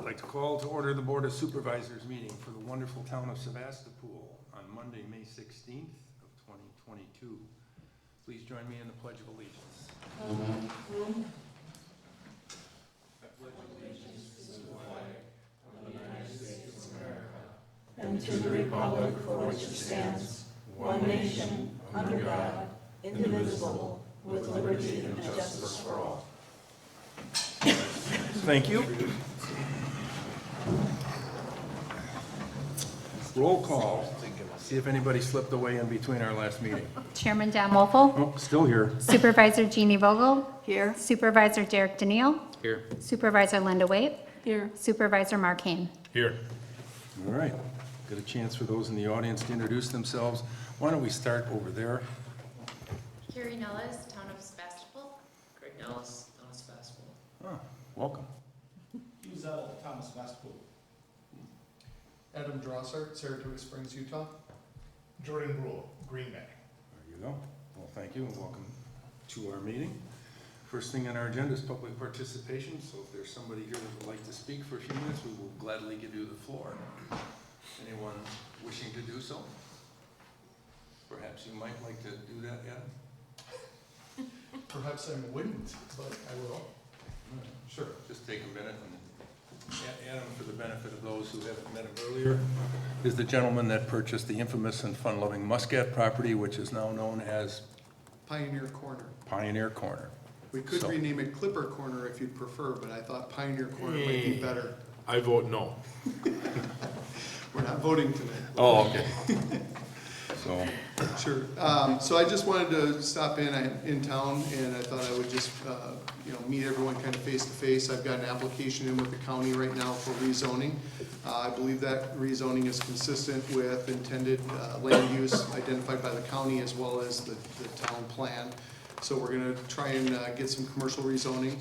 I'd like to call to order the Board of Supervisors meeting for the wonderful town of Sevastopol on Monday, May 16th of 2022. Please join me in the Pledge of Allegiance. I pledge allegiance to the flag of the United States of America and to the republic for which it stands, one nation, under God, indivisible, with liberty and justice for all. Thank you. Roll call. See if anybody slipped away in between our last meeting. Chairman Dan Wolfel. Oh, still here. Supervisor Jeannie Vogel. Here. Supervisor Derek Daniel. Here. Supervisor Linda Waite. Here. Supervisor Mark Hain. Here. All right. Got a chance for those in the audience to introduce themselves. Why don't we start over there? Carrie Nellis, Town of Sevastopol. Greg Nellis, Town of Sevastopol. Oh, welcome. Hugh Zettel, Town of Sevastopol. Adam Drossart, Saratoga Springs, Utah. Jordan Rule, Green Bay. There you go. Well, thank you and welcome to our meeting. First thing on our agenda is public participation, so if there's somebody here that would like to speak for a few minutes, we will gladly give you the floor. Anyone wishing to do so? Perhaps you might like to do that, Adam? Perhaps I wouldn't, but I will. Sure. Just take a minute. And Adam, for the benefit of those who haven't met him earlier, is the gentleman that purchased the infamous and fun-loving Muscat property, which is now known as Pioneer Corner. Pioneer Corner. We could So- rename it Clipper Corner if you'd prefer, but I thought Pioneer Corner might be better. I vote no. We're not voting tonight. Oh, okay. So, Sure. So I just wanted to stop in town, and I thought I would just, meet everyone kind of face to face. I've got an application in with the county right now for rezoning. I believe that rezoning is consistent with intended land use identified by the county as well as the town plan. So we're gonna try and get some commercial rezoning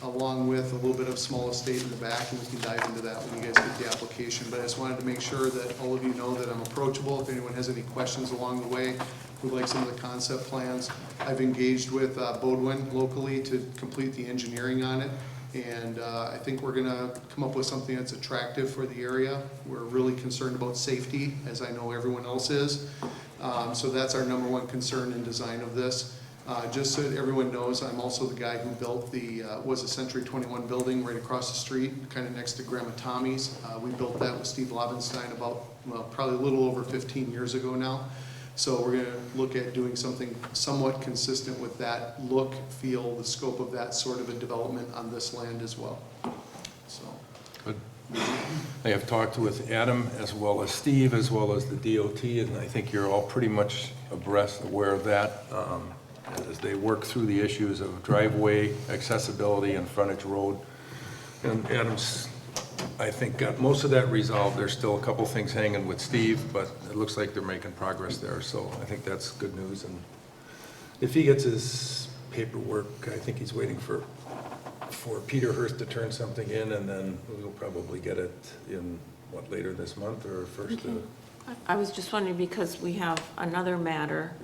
along with a little bit of small estate in the back, and we can dive into that when you guys get the application. But I just wanted to make sure that all of you know that I'm approachable. If anyone has any questions along the way, would like some of the concept plans. I've engaged with Bodwin locally to complete the engineering on it. And I think we're gonna come up with something that's attractive for the area. We're really concerned about safety, as I know everyone else is. So that's our number one concern in design of this. Just so that everyone knows, I'm also the guy who built was a Century 21 building right across the street, kind of next to Grandma Tommy's. We built that with Steve Lobenstein probably a little over 15 years ago now. So we're gonna look at doing something somewhat consistent with that look, feel, the scope of that sort of a development on this land as well. So. good. I have talked with Adam as well as Steve, as well as the DOT, and I think you're all pretty much aware of that. As they work through the issues of driveway accessibility and frontage road. And Adam's, I think, got most of that resolved. There's still a couple things hanging with Steve, but it looks like they're making progress there. So I think that's good news. And if he gets his paperwork, I think he's waiting for Peter Hurst to turn something in, and then we'll probably get it in, later this month or first. Okay. I was just wondering, because we have another matter.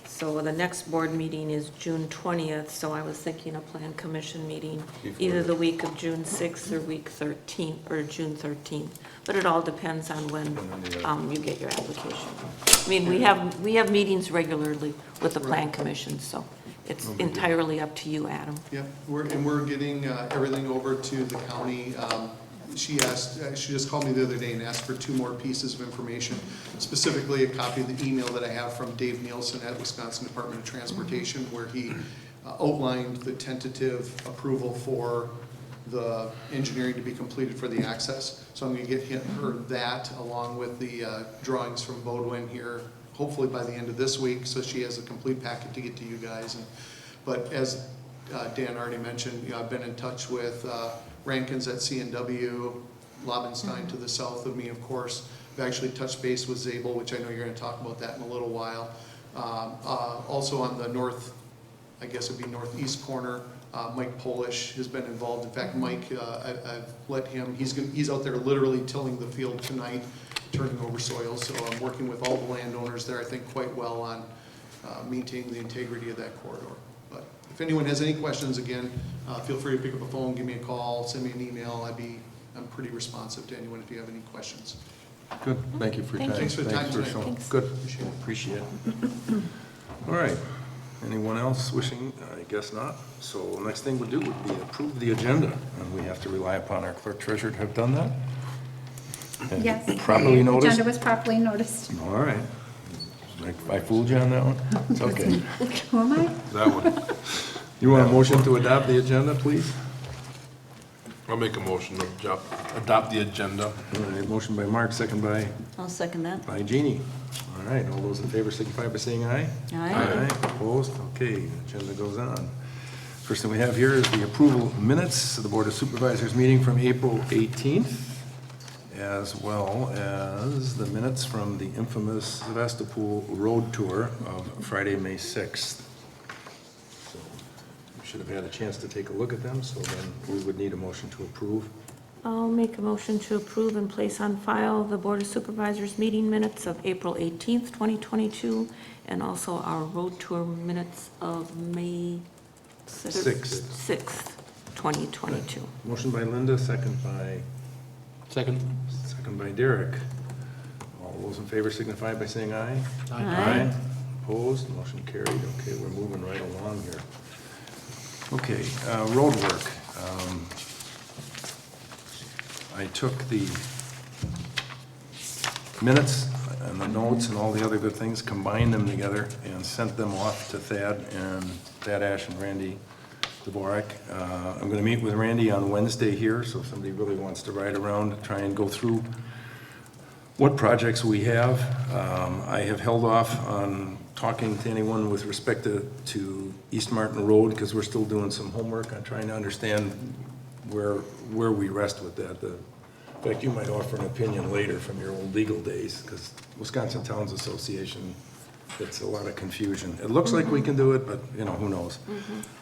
So the next board meeting is June 20th, so I was thinking a plan commission meeting, either the week of June 6th or week 13th, or June 13th. But it all depends on when you get your application. I mean, we have meetings regularly with the plan commission, so it's entirely up to you, Adam. Yeah, we're getting everything over to the county. She just called me the other day and asked for 2 more pieces of information, specifically a copy of the email that I have from Dave Nielsen at Wisconsin Department of Transportation, where he outlined the tentative approval for the engineering to be completed for the access. So I'm going to get her that along with the drawings from Bodwin here, hopefully by the end of this week, so she has a complete packet to get to you guys. But as Dan already mentioned, I've been in touch with Rankins at CNW, Lobenstein to the south of me, of course. I've actually touched base with Zettel, which I know you're going to talk about that in a little while. Also on the northeast corner, Mike Polish has been involved. In fact, Mike, I've let him, he's out there literally tilling the field tonight, turning over soil. So I'm working with all the landowners there, I think, quite well on maintaining the integrity of that corridor. But if anyone has any questions, again, feel free to pick up a phone, give me a call, send me an email. I'm pretty responsive to anyone if you have any questions. Good, thank you for your Thank time. you. Thanks for the time tonight. showing- Thanks. Good, Appreciate it. appreciate it. All right, anyone else wishing? I guess not. So next thing we'll do would be approve the agenda, and we have to rely upon our clerk treasurer to have done that? And Yes. Properly the noticed? Agenda was properly noticed. All right. I fooled you on that one? It's okay. Who am I? That one. You want a motion to adopt the agenda, please? I'll make a motion to adopt the agenda. All right, motion by Mark, second by I'll second that. Jeannie. All right, all those in favor signify by saying aye. Aye. Opposed? Okay, agenda goes on. First thing we have here is the approval of minutes of the Board of Supervisors meeting from April 18th, as well as the minutes from the infamous Sevastopol Road Tour of Friday, May 6th. So you should have had a chance to take a look at them, so then we would need a motion to approve. I'll make a motion to approve and place on file the Board of Supervisors meeting minutes of April 18th, 2022, and also our road tour minutes of May Sixth. 6th, 2022. Motion by Linda, second by Derek. All those in favor signify by saying aye. Aye. Opposed, motion carried. Okay, we're moving right along here. Okay, road work. I took the minutes and the notes and all the other good things, combined them together and sent them off to Thad Ash and Randy Dvorak. I'm gonna meet with Randy on Wednesday here, so if somebody really wants to ride around, try and go through what projects we have. I have held off on talking to anyone with respect to East Martin Road, because we're still doing some homework on trying to understand where we rest with that. In fact, you might offer an opinion later from your old legal days, because Wisconsin Towns Association, it's a lot of confusion. It looks like we can do it, but, you know, who knows?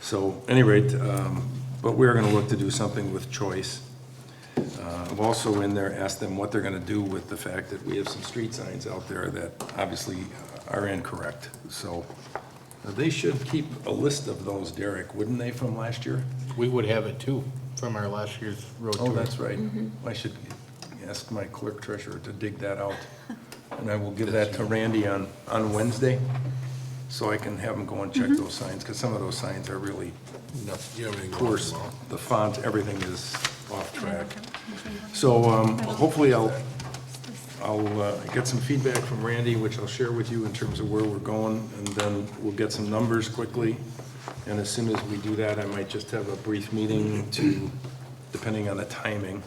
So, at any rate, but we're gonna look to do something with choice. I've also in there asked them what they're gonna do with the fact that we have some street signs out there that obviously are incorrect. So, they should keep a list of those, Derek, wouldn't they, from last year? We would have it too, from our last year's road tour. Oh, that's right. I should ask my clerk treasurer to dig that out. And I will give that to Randy on Wednesday, so I can have him go and check those signs, because some of those signs are really poor. The font, everything is off track. So hopefully I'll get some feedback from Randy, which I'll share with you in terms of where we're going, and then we'll get some numbers quickly. And as soon as we do that, I might just have a brief meeting to, depending on the timing,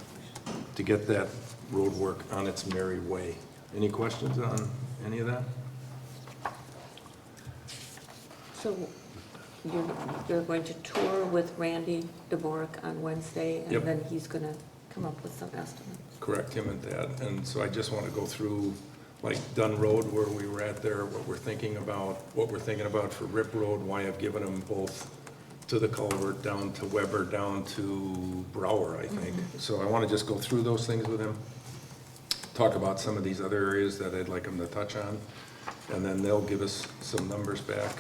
to get that road work on its merry way. Any questions on any of that? So you're going to tour with Randy Dvorak on Wednesday, Yep. and then he's going to come up with some estimates. Correct, him and that. And so I just want to go through, like Dunn Road, where we were at there, what we're thinking about for Rip Road, why I've given them both to the culvert, down to Weber, down to Brower, I think. So I want to just go through those things with him, talk about some of these other areas that I'd like him to touch on, and then they'll give us some numbers back.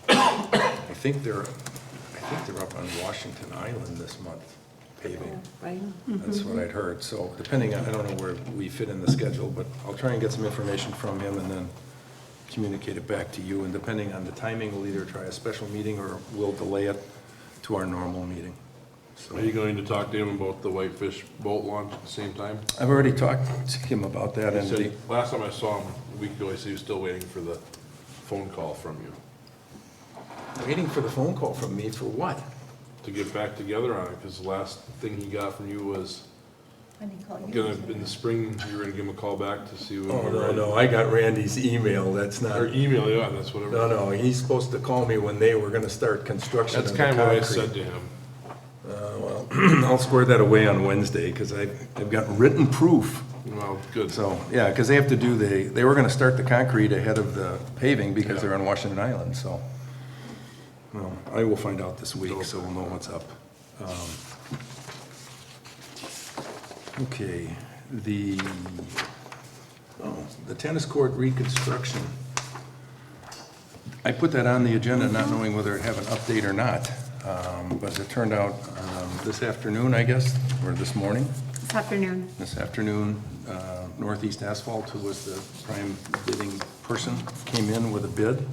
I think they're up on Washington Island this month, paving. Right? That's what I'd heard. So depending on, I don't know where we fit in the schedule, but I'll try and get some information from him and then communicate it back to you. And depending on the timing, we'll either try a special meeting or we'll delay it to our normal meeting. Are you going to talk to him about the Whitefish boat launch at the same time? I've already talked to him about that, He and said, last time I saw him a week ago, he said he was still waiting for the phone call from you waiting for the phone call from me for what? to get back together on it, because the last thing he got from you was in the spring, you were gonna give him a call back to see. Oh, no, I got Randy's email, that's not, Or email, yeah, that's whatever. no, he's supposed to call me when they were gonna start construction That's of the kind of what I concrete. said to him. Well, I'll square that away on Wednesday, because I've got written proof. Well, good. So, yeah, because they have to do they were gonna start the concrete ahead of the paving because they're on Washington Island, so. Well, I will find out this week, so we'll know what's up. Okay, the tennis court reconstruction. I put that on the agenda not knowing whether it'd have an update or not. But as it turned out, this afternoon, I guess, or this morning, This afternoon. Northeast Asphalt, who was the prime bidding person, came in with a bid.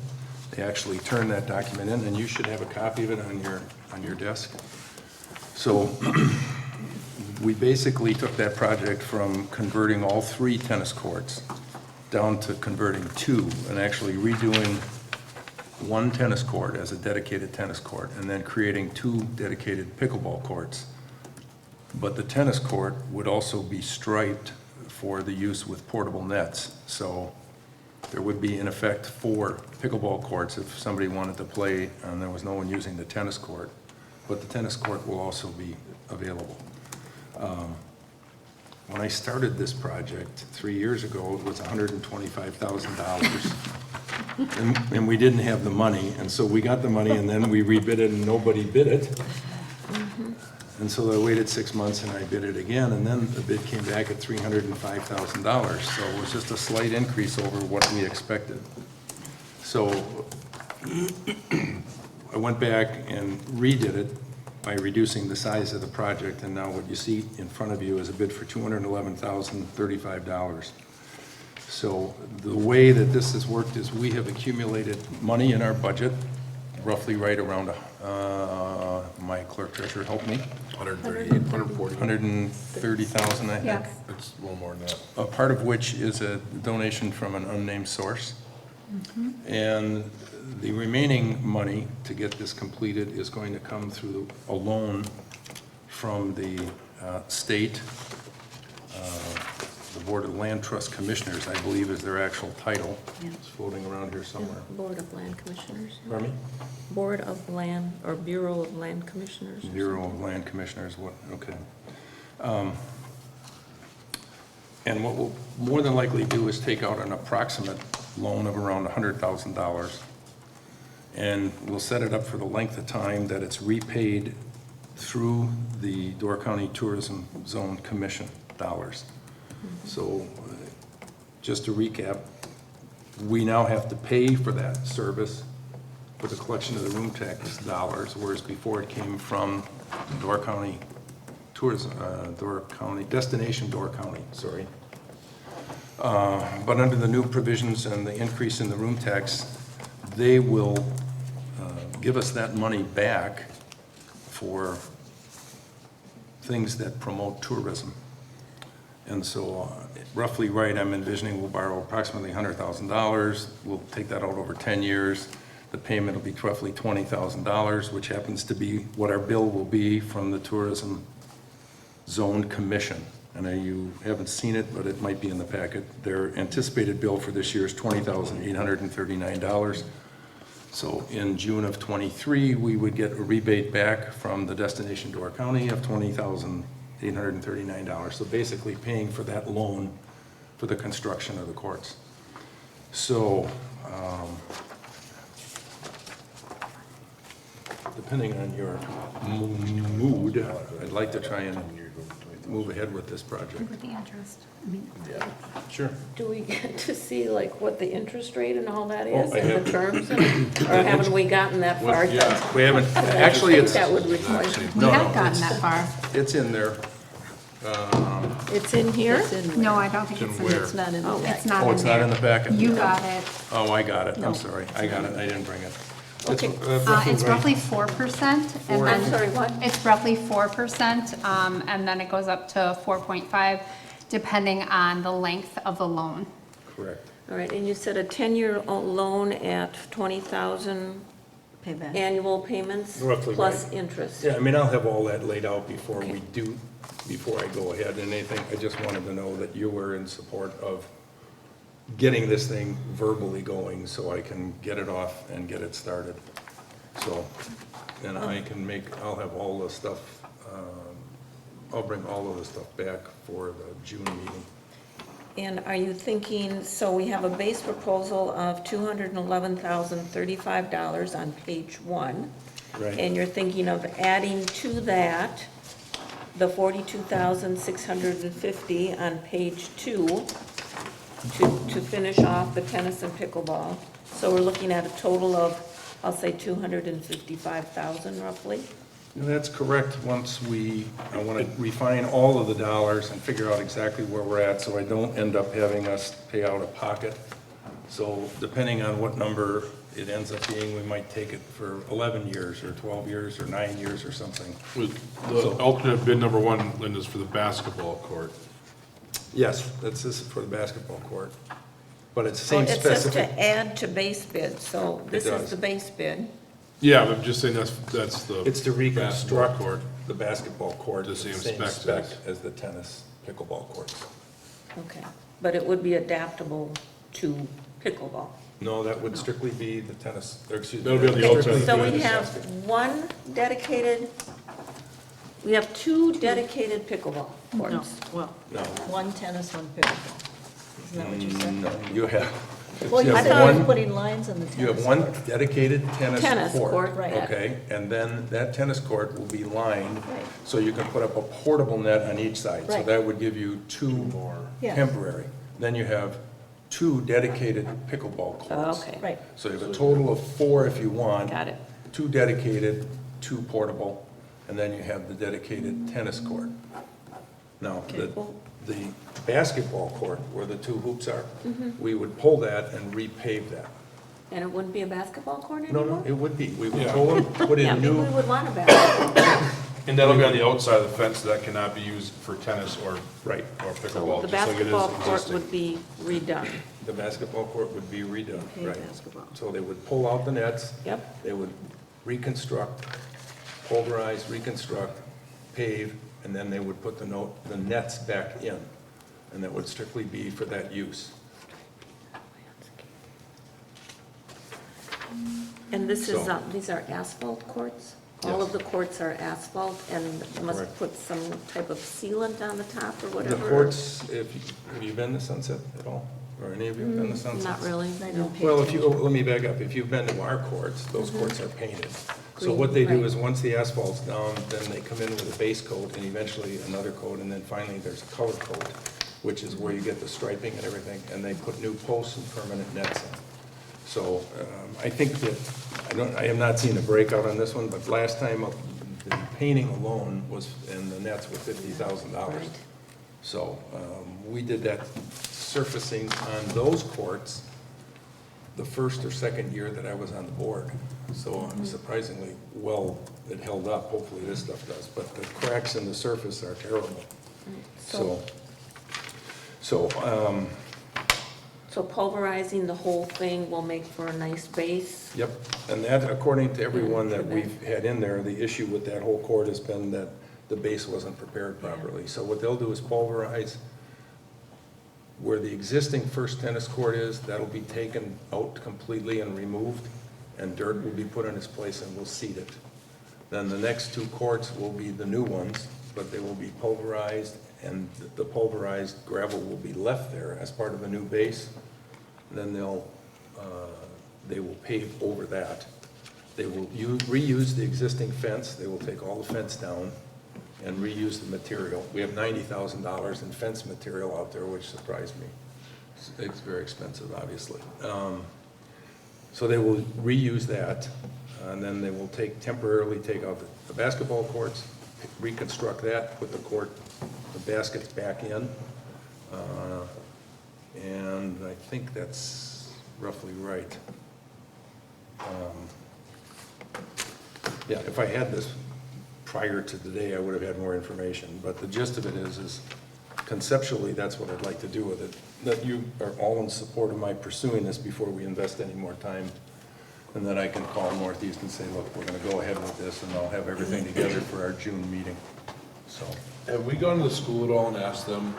They actually turned that document in, and you should have a copy of it on your desk. So we basically took that project from converting all 3 tennis courts down to converting 2, and actually redoing 1 tennis court as a dedicated tennis court, and then creating 2 dedicated pickleball courts. But the tennis court would also be striped for the use with portable nets. So there would be, in effect, 4 pickleball courts if somebody wanted to play and there was no one using the tennis court. But the tennis court will also be available. When I started this project 3 years ago, it was $125,000. And we didn't have the money, and so we got the money, and then we rebid it, and nobody bid it. And so I waited 6 months, and I bid it again, and then the bid came back at $305,000. So it was just a slight increase over what we expected. So I went back and redid it by reducing the size of the project, and now what you see in front of you is a bid for $211,035. So the way that this has worked is we have accumulated money in our budget, roughly right around, my clerk treasurer helped me, 138, 140. 130,000, I think. Yes. It's a little more than that. A part of which is a donation from an unnamed source. And the remaining money to get this completed is going to come through a loan from the state. The Board of Land Trust Commissioners, I believe, is their actual title. It's floating around here somewhere. Board of Land Commissioners. Pardon me? Board of Land, or Bureau of Land Commissioners. or Bureau of Land Commissioners, what, okay. And what we'll more than likely do is take out an approximate loan of around $100,000. And we'll set it up for the length of time that it's repaid through the Door County Tourism Zone Commission dollars. So just to recap, we now have to pay for that service for the collection of the room tax dollars, whereas before it came from Door County Tourism, Destination Door County, sorry. But under the new provisions and the increase in the room tax, they will give us that money back for things that promote tourism. And so roughly right, I'm envisioning we'll borrow approximately $100,000. We'll take that out over 10 years. The payment will be roughly $20,000, which happens to be what our bill will be from the Tourism Zone Commission. And you haven't seen it, but it might be in the packet. Their anticipated bill for this year is $20,839. So in June of '23, we would get a rebate back from the Destination Door County of $20,839. So basically paying for that loan for the construction of the courts. So depending on your mood, I'd like to try and move ahead with this project. With the interest. I mean, Sure. Do we get to see like what the interest rate and all that is Oh, I and have- the terms? Or haven't we gotten that far yet? Yeah, we haven't, actually, it's, That would require, We No, have no, gotten that far. it's in there. it's in here? No, I don't think It's it's in in where? there. It's not in Oh, the it's not in Oh, it's not in the there. packet? You got it. Oh, I got it, I'm sorry, I got it, I didn't bring it. Okay. It's roughly 4%. And I'm then sorry, what? It's roughly 4%, and then it goes up to 4.5, depending on the length of the loan. Correct. All right, and you said a 10-year loan at 20,000 Payback. annual payments? Roughly Plus right. interest? Yeah, I mean, I'll have all that laid out before Okay. before I go ahead and anything. I just wanted to know that you were in support of getting this thing verbally going so I can get it off and get it started. So, and I'll have all the stuff, I'll bring all of the stuff back for the June meeting. And are you thinking, so we have a base proposal of $211,035 on page 1. Right. And you're thinking of adding to that the $42,650 on page 2. to finish off the tennis and pickleball. So we're looking at a total of, I'll say 255,000 roughly. No, that's correct. I want to refine all of the dollars and figure out exactly where we're at, so I don't end up having us pay out of pocket. So depending on what number it ends up being, we might take it for 11 years or 12 years or 9 years or something. The alternate bid number one, Linda's for the basketball court. Yes, this is for the basketball court, but it's the Well, same it says specific. to add to base bid, so this does. is the base bid. Yeah, but I'm just saying that's the. It's to basketball reconstruct court. the basketball court. The same spec specs. as the tennis pickleball courts. Okay, but it would be adaptable to pickleball. No, that would strictly be the tennis, or excuse me. That'll be on the strictly alternate So the we bid. have one dedicated, we have two dedicated pickleball No, courts. well, No, one tennis, one pickleball. Isn't that what you said? no, you have. Well, you have said I was one- putting lines on the tennis. You have one court. dedicated tennis Tennis court. court, right. Okay, and then that tennis court will be lined, Right. so you can put up a portable net on each side. So Right. that would give you two More. Yeah. temporary. Then you have two dedicated pickleball courts. Okay, Right, So you have a total of 4 if you want. got it. 2 dedicated, 2 portable, and then you have the dedicated tennis court. Now, Okay, well- the basketball court, where the 2 hoops are, Mm-hmm. we would pull that and repave that. And it wouldn't be a basketball court No, anymore? no, it would be. We would Yeah. pull them, put Yeah, in maybe new, we would want a basketball. And that'll be on the outside of the fence, that cannot be used for tennis or right. or So pickleball, the just like it is basketball court existing. would be redone. The basketball court would be redone, okay, right. basketball. So they would pull out the nets. Yep. They would reconstruct, pulverize, reconstruct, pave, and then they would put the nets back in. And that would strictly be for that use. And this is, So- these are asphalt courts? All Yes. of the courts are asphalt and must Correct. put some type of sealant on the top or The whatever? courts, have you been to Sunset at all? Or any of you been to Sunset? Not really, I no. didn't pay Well, attention. let me back up. If you've been to our courts, those courts are painted. So what they Green, do right. is, once the asphalt's down, then they come in with a base coat and eventually another coat, and then finally there's a color coat, which is where you get the striping and everything, and they put new posts and permanent nets in. So I think that, I have not seen a breakout on this one, but last time the painting alone was, and the nets were $50,000. Right. So we did that surfacing on those courts the first or second year that I was on the board. So surprisingly well, it held up. Hopefully this stuff does. But the cracks in the surface are terrible. So pulverizing the whole thing will make for a nice base? yep. And that, according to everyone that we've had in there, the issue with that whole court has been that the base wasn't prepared properly. So what they'll do is pulverize where the existing first tennis court is. That'll be taken out completely and removed, and dirt will be put in its place, and we'll seed it. Then the next 2 courts will be the new ones, but they will be pulverized, and the pulverized gravel will be left there as part of a new base. Then they will pave over that. They will reuse the existing fence. They will take all the fence down and reuse the material. We have $90,000 in fence material out there, which surprised me. It's very expensive, obviously. So they will reuse that, and then they will temporarily take out the basketball courts, reconstruct that, put the baskets back in. And I think that's roughly right. Yeah, if I had this prior to today, I would have had more information, but the gist of it is conceptually, that's what I'd like to do with it. That you are all in support of my pursuing this before we invest any more time, and then I can call Northeast and say, look, we're gonna go ahead with this, and I'll have everything together for our June meeting, so. Have we gone to the school at all and asked them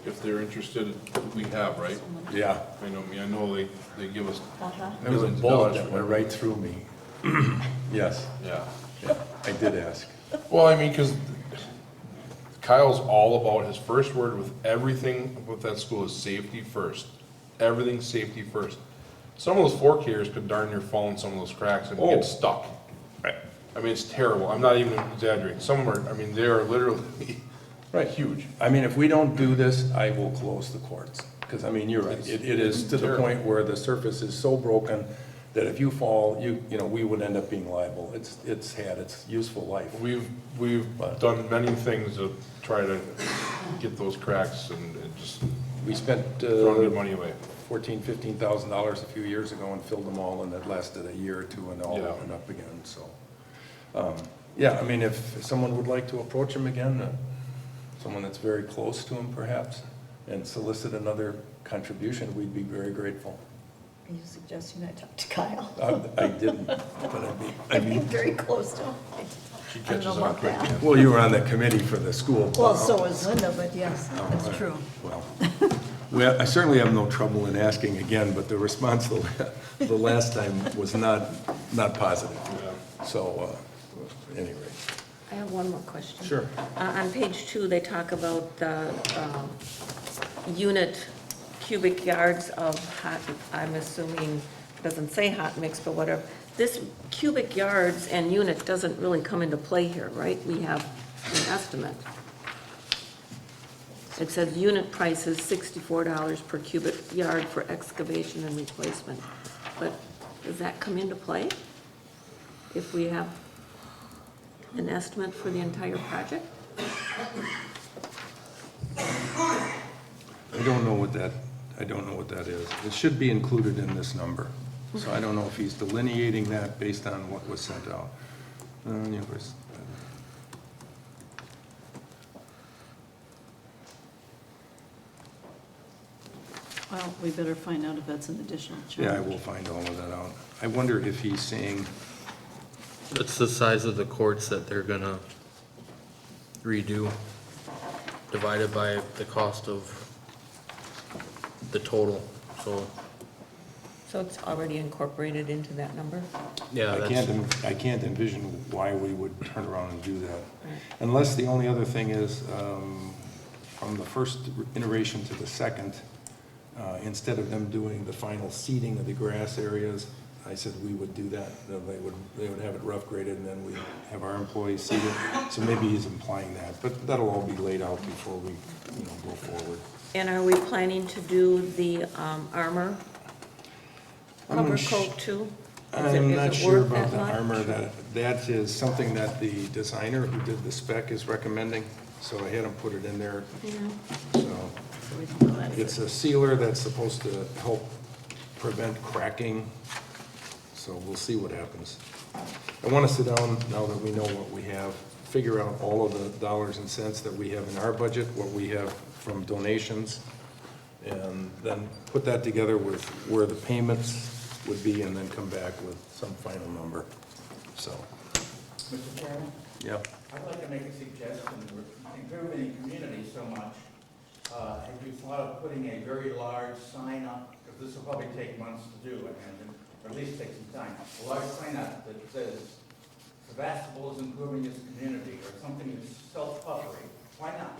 if they're interested? We have, right? Yeah, I know they give us there was a millions of bullet dollars that for went it. right through me. Yes, Yeah. yeah, I did ask. Well, I mean, because Kyle's all about, his first word with everything with that school is safety first. Everything safety first. Some of those fork carriers could darn near fall in some of those cracks and Oh. get stuck. Right. I mean, it's terrible. I'm not even exaggerating. Some of them are, I mean, they are literally Right. huge. I mean, if we don't do this, I will close the courts, because I mean, you're right, it is to the point where the surface is so broken that if you fall, you know, we would end up being liable. It's had its useful life. We've done many things to try to get those cracks and just We spent throwing good money away. $15,000 a few years ago and filled them all, and it lasted a year or two and all Yeah. opened up again, so. Yeah, I mean, if someone would like to approach him again, someone that's very close to him perhaps, and solicit another contribution, we'd be very grateful. Are you suggesting I talk to Kyle? I didn't, but I'd be very close to him. She I don't catches know on about quick. that. yeah. well, you were on the committee for the school. Well, so is Linda, but yes, Oh, that's right. true. Well, I certainly have no trouble in asking again, but the response the last time was not positive. Yeah. So, anyway. I have one more question. Sure. On page 2, they talk about the unit cubic yards of hot, I'm assuming, it doesn't say hot mix, but whatever. This cubic yards and unit doesn't really come into play here, right? We have an estimate. It says unit price is $64 per cubic yard for excavation and replacement. But does that come into play if we have an estimate for the entire project? I don't know what that is. It should be included in this number. So I don't know if he's delineating that based on what was sent out. Well, we better find out if that's an additional charge. Yeah, I will find all of that out. I wonder if he's saying, That's the size of the courts that they're gonna redo, divided by the cost of the total, so, So it's already incorporated into that number? yeah, I can't envision why we would turn around and do that. Unless the only other thing is, from the first iteration to the second, instead of them doing the final seeding of the grass areas, I said we would do that. They would have it rough graded, and then we'd have our employees seed it. So maybe he's implying that, but that'll all be laid out before we, go forward. And are we planning to do the armor cover coat too? I'm not Is it sure worth about that the much? armor. That is something that the designer who did the spec is recommending, so I had him put it in there. Yeah. So it's a sealer that's supposed to help prevent cracking, so we'll see what happens. I want to sit down, now that we know what we have, figure out all of the dollars and cents that we have in our budget, what we have from donations, and then put that together with where the payments would be, and then come back with some final number, so, Mr. Chairman, yeah. I'd like to make a suggestion. We're improving the community so much. Have you thought of putting a very large sign up, because this will probably take months to do, I imagine, or at least take some time. A large sign up that says, Sevastopol is improving its community, or something that's self-publishing. Why not?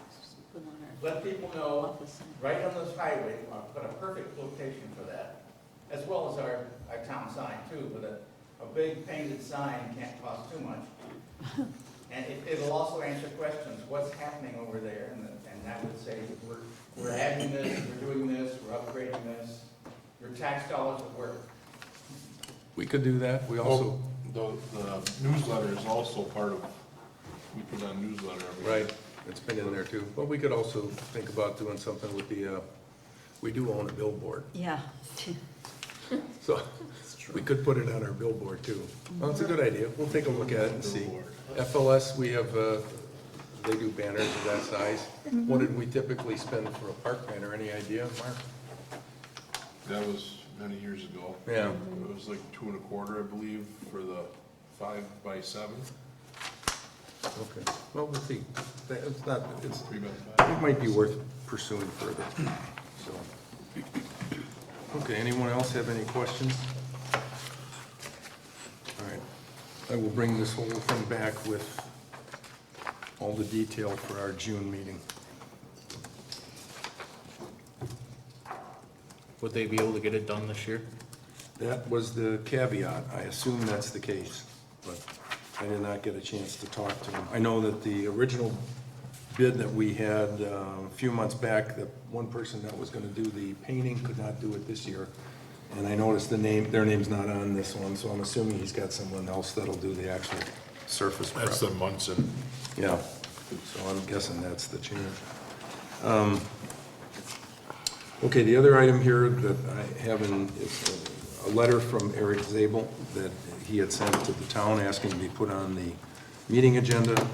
Let people know, right on this highway, I'll put a perfect location for that, as well as our town sign too, but a big painted sign can't cost too much. And it'll also answer questions, what's happening over there, and that would say, we're adding this, we're doing this, we're upgrading this, your tax dollars at work. We could do that, we also, The newsletter is also part of, we put on newsletter every week. right, it's been in there too, but we could also think about doing something with the, we do own a billboard, Yeah. so we could put it on our billboard too. Well, it's a good idea, we'll take a look at it and see. FLS, we have, they do banners of that size. What did we typically spend for a park banner, any idea, Mark? That was many years ago. Yeah. It was like 2.25, I believe, for the 5x7. Okay, well, we'll see. It's not, it's, 3x5. it might be worth pursuing further, so. Okay, anyone else have any questions? All right, I will bring this whole thing back with all the detail for our June meeting. would they be able to get it done this year? That was the caveat. I assume that's the case, but I did not get a chance to talk to him. I know that the original bid that we had a few months back, that one person that was gonna do the painting could not do it this year. And I noticed their name's not on this one, so I'm assuming he's got someone else that'll do the actual surface prep. That's the Munson. Yeah, so I'm guessing that's the change. Okay, the other item here that I have is a letter from Eric Zabel that he had sent to the town asking to be put on the meeting agenda.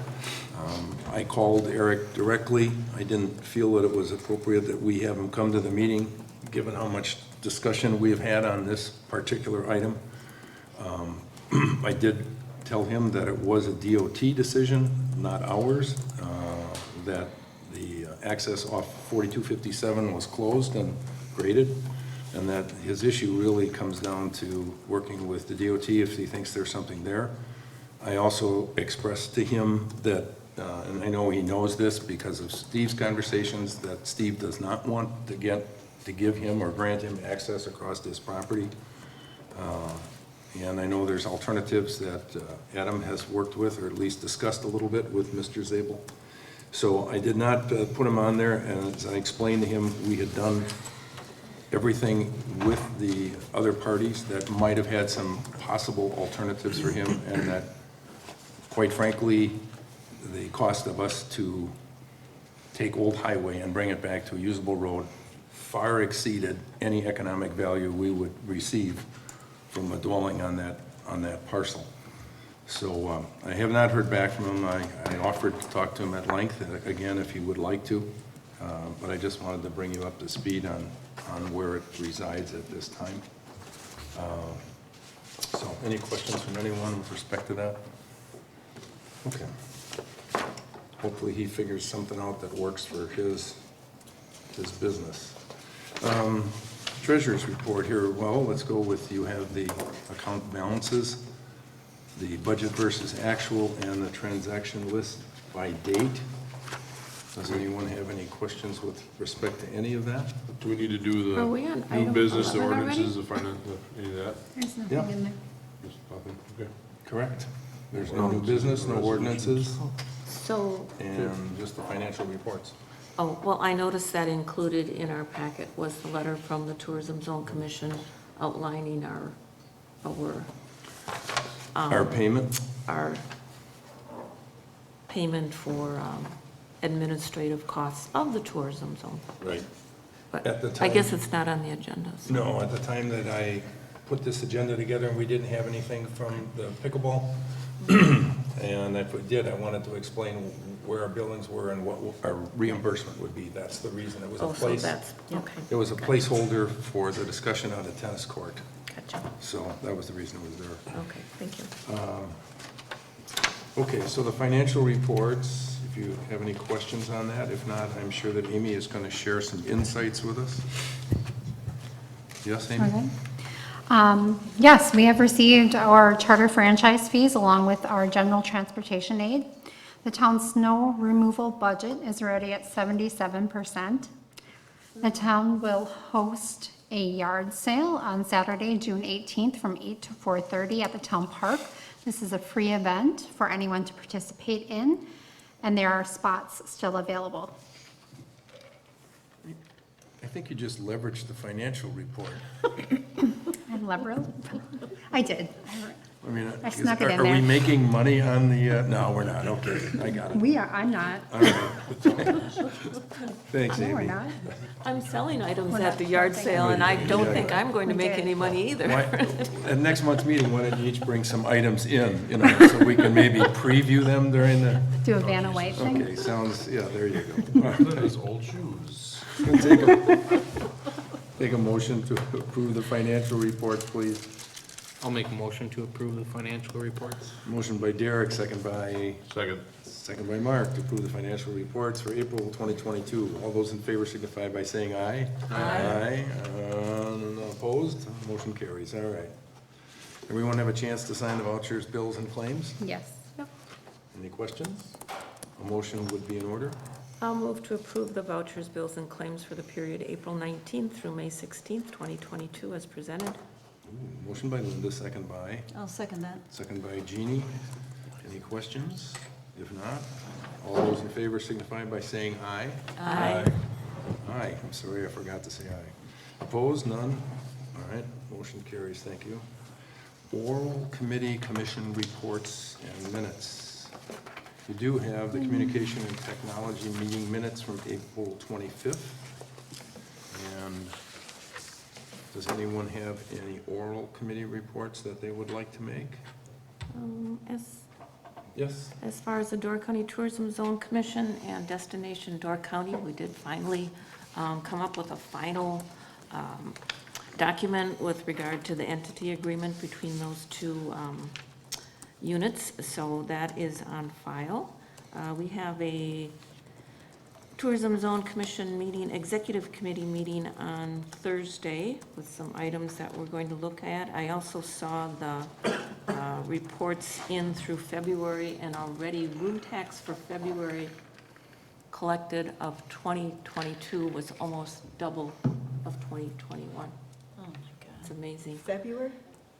I called Eric directly. I didn't feel that it was appropriate that we have him come to the meeting, given how much discussion we have had on this particular item. I did tell him that it was a DOT decision, not ours, that the access off 4257 was closed and graded, and that his issue really comes down to working with the DOT if he thinks there's something there. I also expressed to him that, and I know he knows this because of Steve's conversations, that Steve does not want to give him or grant him access across his property. And I know there's alternatives that Adam has worked with, or at least discussed a little bit with Mr. Zabel. So I did not put him on there, and as I explained to him, we had done everything with the other parties that might have had some possible alternatives for him, and that, quite frankly, the cost of us to take Old Highway and bring it back to a usable road far exceeded any economic value we would receive from a dwelling on that parcel. So I have not heard back from him. I offered to talk to him at length, again, if he would like to, but I just wanted to bring you up to speed on where it resides at this time. So any questions from anyone with respect to that? Okay. Hopefully he figures something out that works for his business. Treasurer's report here. Well, let's go with, you have the account balances, the budget versus actual, and the transaction list by date. Does anyone have any questions with respect to any of that? Do we need to do Are we on the new item business, the 11 already? ordinances, the finance, any of that? There's Yeah. nothing in there. Just nothing, okay. Correct. There's no new business, no ordinances, So, and just the financial reports. oh, well, I noticed that included in our packet was the letter from the Tourism Zone Commission outlining Our payment? our payment for administrative costs of the tourism zone. Right. But At the I guess time- it's not on the agenda. so- No, at the time that I put this agenda together and we didn't have anything from the pickleball, and if we did, I wanted to explain where our billings were and what our reimbursement would be. That's the reason. It was a Oh, so place, that's, okay. it was a Gotcha. placeholder for the discussion on the tennis court. Gotcha. So that was the reason it was there. Okay, thank you. Okay, so the financial reports, if you have any questions on that. If not, I'm sure that Amy is going to share some insights with us. Yes, Amy? Okay. Yes, we have received our charter franchise fees along with our general transportation aid. The town's snow removal budget is already at 77%. The town will host a yard sale on Saturday, June 18th from 8 to 4:30 at the town park. This is a free event for anyone to participate in, and there are spots still available. I think you just leveraged the financial report. I'm liberal. I did. I mean, I snuck it in are we there. making money on the, no, we're not, okay, I got it. We are, I'm not. All right. Thanks, No, we're Amy. not. I'm selling items We're at not the yard thinking sale, and I don't Yeah. think I'm going to We make did. any money either. Why- At next month's meeting, why don't you each bring some items in, so we can maybe preview them during the, Do a Vanna White thing. okay, sounds, yeah, there you go. All right. His old shoes. Take a motion to approve the financial reports, please. I'll make a motion to approve the financial reports. Motion by Derek, second by Second. Mark, to approve the financial reports for April 2022. All those in favor signify by saying aye. Aye. Opposed? Motion carries. All right. Everyone have a chance to sign the vouchers, bills, and claims? Yes. Any questions? A motion would be in order. I'll move to approve the vouchers, bills, and claims for the period April 19th through May 16th, 2022, as presented. Ooh, motion by Linda, second by I'll second that. Jeannie. Any questions? If not, all those in favor signify by saying aye. Aye. Aye, I'm sorry, I forgot to say aye. Opposed, none? All right, motion carries, thank you. Oral committee commission reports and minutes. You do have the communication and technology meeting minutes from April 25th. And does anyone have any oral committee reports that they would like to make? Yes? As far as the Door County Tourism Zone Commission and Destination Door County, we did finally come up with a final document with regard to the entity agreement between those two units, so that is on file. We have a Tourism Zone Commission meeting, Executive Committee meeting on Thursday with some items that we're going to look at. I also saw the reports in through February, and already room tax for February collected of 2022 was almost double of 2021. Oh, my God. It's amazing. February?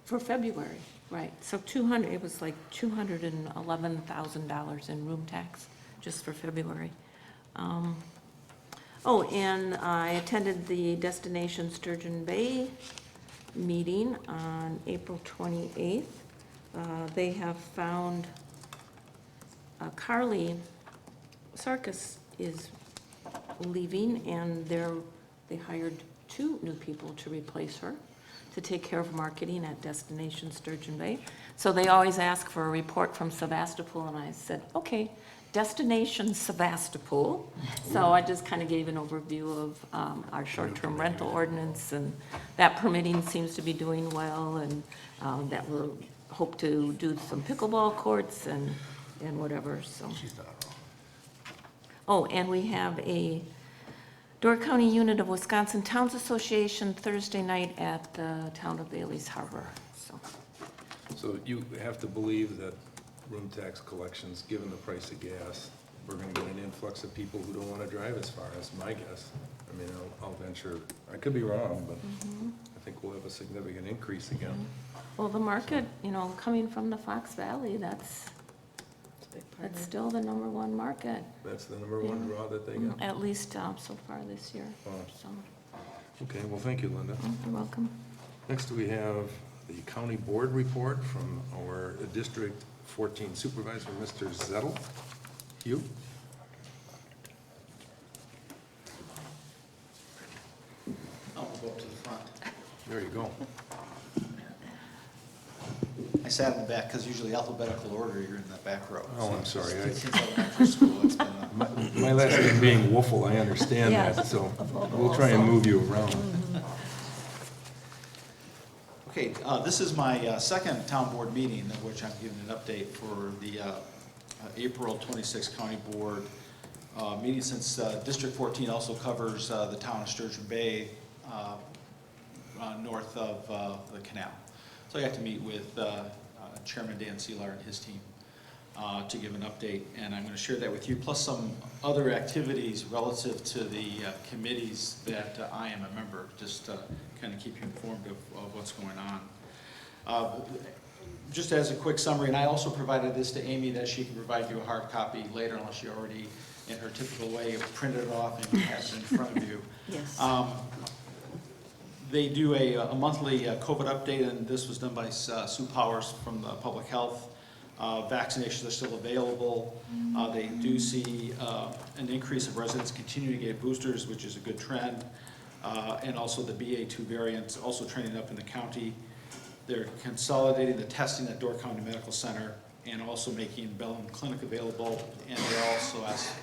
For February, right. So it was like $211,000 in room tax just for February. Oh, and I attended the Destination Sturgeon Bay meeting on April 28th. They have found Carly Sarkis is leaving, and they hired 2 new people to replace her to take care of marketing at Destination Sturgeon Bay. So they always ask for a report from Sevastopol, and I said, okay, Destination Sevastopol. So I just kind of gave an overview of our short-term rental ordinance, and that permitting seems to be doing well, and that we'll hope to do some pickleball courts and whatever, so. She's not wrong. Oh, and we have a Door County unit of Wisconsin Towns Association Thursday night at the town of Bailey's Harbor, so. So you have to believe that room tax collections, given the price of gas, we're gonna get an influx of people who don't wanna drive as far, as my guess. I mean, I'll venture, I could be wrong, but I think we'll have a significant increase again. Well, the market, coming from the Fox Valley, that's still the #1 market, That's the #1 draw that they get. at least so far this year, Wow. so. Okay, well, thank you, Linda. You're welcome. Next, we have the county board report from our District 14 Supervisor, Mr. Zettel. Hugh? I'll go up to the front. There you go. I sat in the back because usually alphabetical order, you're in the back row. Oh, I'm sorry. Since elementary school, it's been My last name being Wolfle, I understand Yeah. that, so we'll try and move you around. Okay, this is my second town board meeting, of which I'm giving an update for the April 26th county board meeting, since District 14 also covers the town of Sturgeon Bay, north of the canal. So I got to meet with Chairman Dan Seelar and his team to give an update, and I'm going to share that with you, plus some other activities relative to the committees that I am a member, just to kind of keep you informed of what's going on. Just as a quick summary, and I also provided this to Amy that she can provide you a hard copy later, unless she already, in her typical way, printed it off and has it in front of you. Yes. They do a monthly COVID update, and this was done by Sue Powers from the Public Health. Vaccinations are still available. They do see an increase of residents continuing to get boosters, which is a good trend. And also the BA2 variant also trending up in the county. They're consolidating the testing at Door County Medical Center and also making Bellevue Clinic available. And they also ask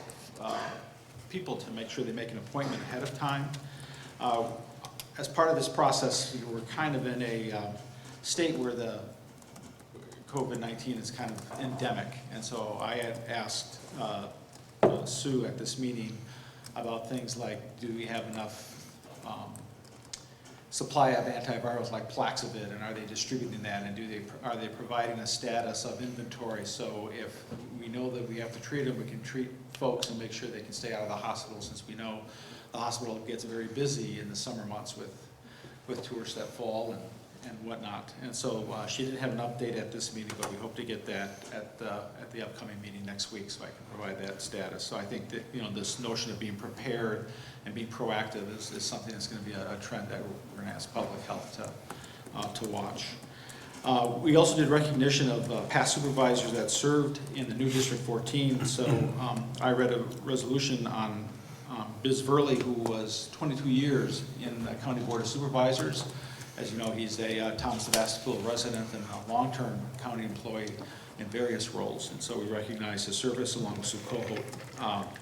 people to make sure they make an appointment ahead of time. As part of this process, we're kind of in a state where the COVID-19 is kind of endemic. And so I had asked Sue at this meeting about things like, do we have enough supply of antivirals like Plaxivit, and are they distributing that, and are they providing a status of inventory, so if we know that we have to treat them, we can treat folks and make sure they can stay out of the hospital, since we know the hospital gets very busy in the summer months with tourists that fall and whatnot. And so she didn't have an update at this meeting, but we hope to get that at the upcoming meeting next week, so I can provide that status. So I think that, this notion of being prepared and being proactive is something that's going to be a trend that we're going to ask public health to watch. We also did recognition of past supervisors that served in the new District 14. So I read a resolution on Biz Verley, who was 22 years in the County Board of Supervisors. As you know, he's a town Sevastopol resident and a long-term county employee in various roles. And so we recognize his service along with Sue Coho,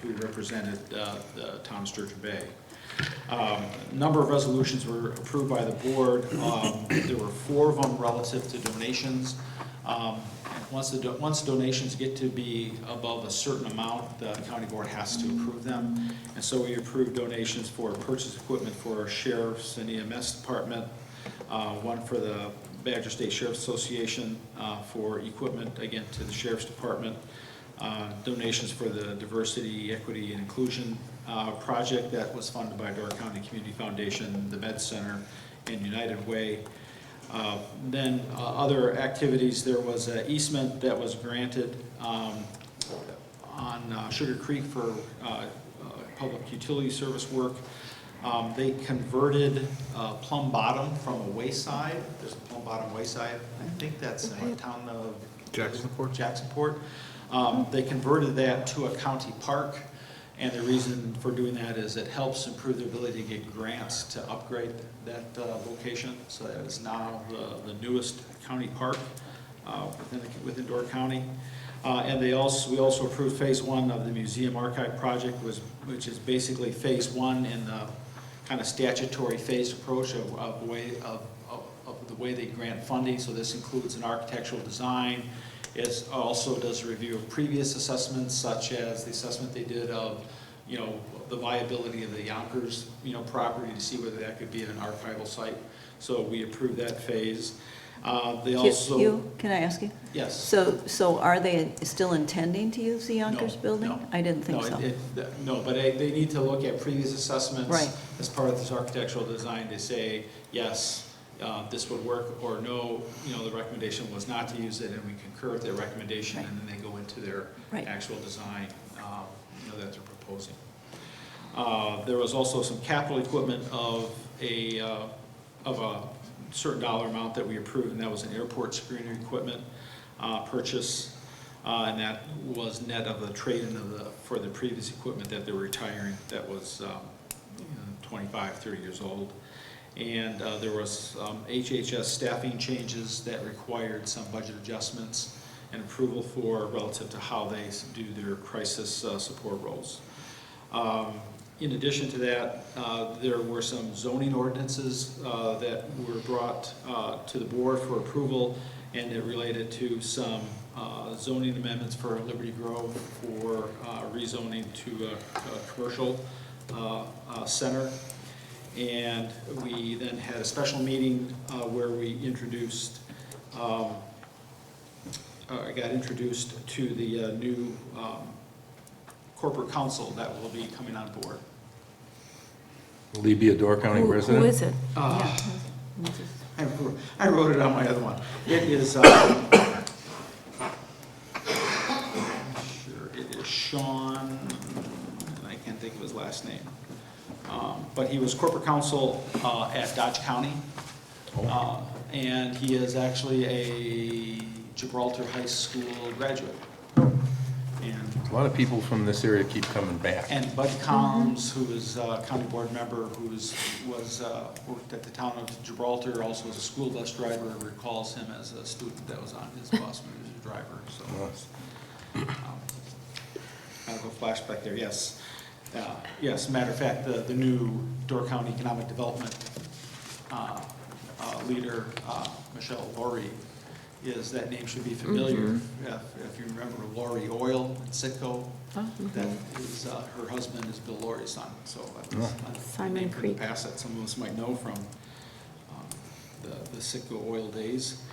who represented the town of Sturgeon Bay. A number of resolutions were approved by the board. There were 4 of them relative to donations. Once donations get to be above a certain amount, the county board has to approve them. And so we approved donations for purchase equipment for our sheriff's and EMS department, one for the Badger State Sheriff's Association for equipment, again, to the sheriff's department, donations for the diversity, equity, and inclusion project that was funded by Door County Community Foundation, the Med Center, and United Way. Then other activities, there was an easement that was granted on Sugar Creek for public utility service work. They converted Plum Bottom from a wayside. There's a Plum Bottom wayside. I think that's in the town of Jacksonport. They converted that to a county park. And the reason for doing that is it helps improve the ability to get grants to upgrade that location. So that is now the newest county park within Door County. And we also approved phase 1 of the museum archive project, which is basically phase 1 in the kind of statutory phased approach of the way they grant funding. So this includes an architectural design. It also does a review of previous assessments, such as the assessment they did of, the viability of the Yonkers, property, to see whether that could be an archival site. So we approved that phase. They also. Hugh, can I ask you? Yes. So are they still intending to use the Yonkers building? No. I didn't think so. No, but they need to look at previous assessments. Right. As part of this architectural design to say, yes, this would work, or no, the recommendation was not to use it, and we concur with their recommendation, Right. and then they go into their Right. actual design that they're proposing. There was also some capital equipment of a certain dollar amount that we approved, and that was an airport screener equipment purchase, and that was net of the trade-in for the previous equipment that they were retiring that was 25, 30 years old. And there was HHS staffing changes that required some budget adjustments and approval for relative to how they do their crisis support roles. In addition to that, there were some zoning ordinances that were brought to the board for approval, and it related to some zoning amendments for Liberty Grove for rezoning to a commercial center. And we then had a special meeting where we introduced, got introduced to the new corporate counsel that will be coming on board. Will he be a Door County resident? Who is it? I wrote it on my other one. It is, sure, it is Sean, and I can't think of his last name. But he was corporate counsel at Dodge County. And he is actually a Gibraltar High School graduate. And A lot of people from this area keep coming back. And Bud Combs, who is a county board member, who worked at the town of Gibraltar, also as a school bus driver, recalls him as a student that was on his bus when he was a driver. So, kind of a flashback there. Yes, yes. Matter of fact, the new Door County Economic Development leader, Michelle Laurie, that name should be familiar. If you remember Laurie Oil in Sitco, that is, her husband is Bill Laurie's son. So that's a name from the past that some of us might know from the Sitco oil days.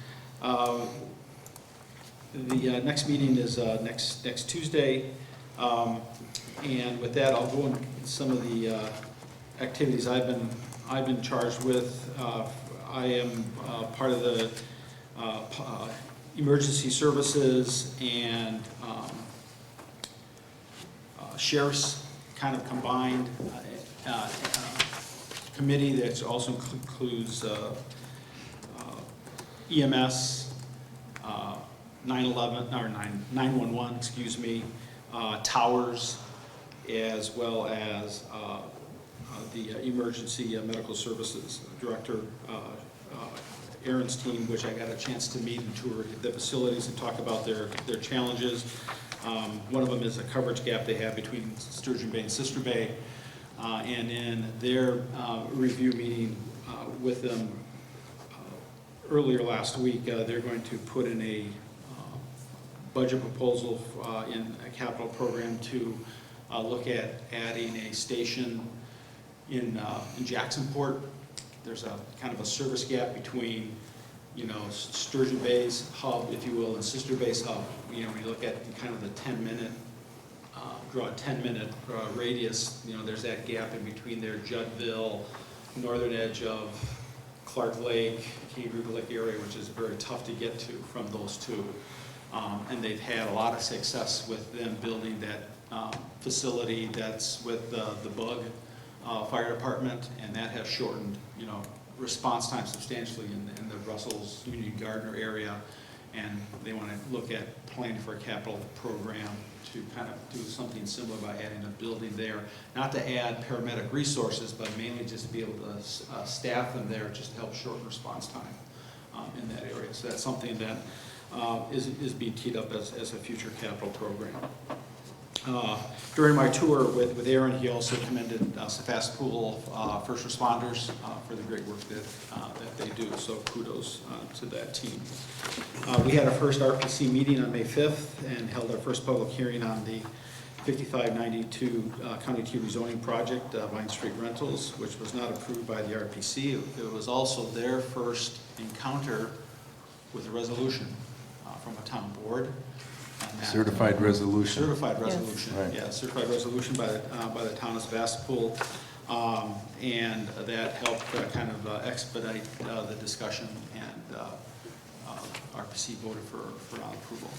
The next meeting is next Tuesday. And with that, I'll go into some of the activities I've been charged with. I am part of the emergency services and sheriff's kind of combined committee that also includes EMS, 911, or 911, excuse me, towers, as well as the emergency medical services director, Aaron's team, which I got a chance to meet and tour the facilities and talk about their challenges. One of them is a coverage gap they have between Sturgeon Bay and Sister Bay. And in their review meeting with them earlier last week, they're going to put in a budget proposal in a capital program to look at adding a station in Jacksonport. There's a kind of a service gap between, you know, Sturgeon Bay's hub, if you will, and Sister Bay's hub. You know, we look at kind of the 10-minute, draw a 10-minute radius. You know, there's that gap in between there, Juddville, northern edge of Clark Lake, Kangaroo Lake area, which is very tough to get to from those two. And they've had a lot of success with them building that facility that's with the Bug Fire Department, and that has shortened, you know, response time substantially in the Russell's Union Gardner area. And they want to look at planning for a capital program to kind of do something similar by adding a building there, not to add paramedic resources, but mainly just to be able to staff them there just to help shorten response time in that area. So that's something that is being teed up as a future capital program. During my tour with Aaron, he also commended Sevastopol first responders for the great work that they do, so kudos to that team. We had our first RPC meeting on May 5th and held our first public hearing on the 5592 County T rezoning project, Vine Street Rentals, which was not approved by the RPC. It was also their first encounter with a resolution from a town board. Certified resolution. Certified resolution, Yes. Right. yeah, certified resolution by the town of Sevastopol, and that helped kind of expedite the discussion, and RPC voted for approval.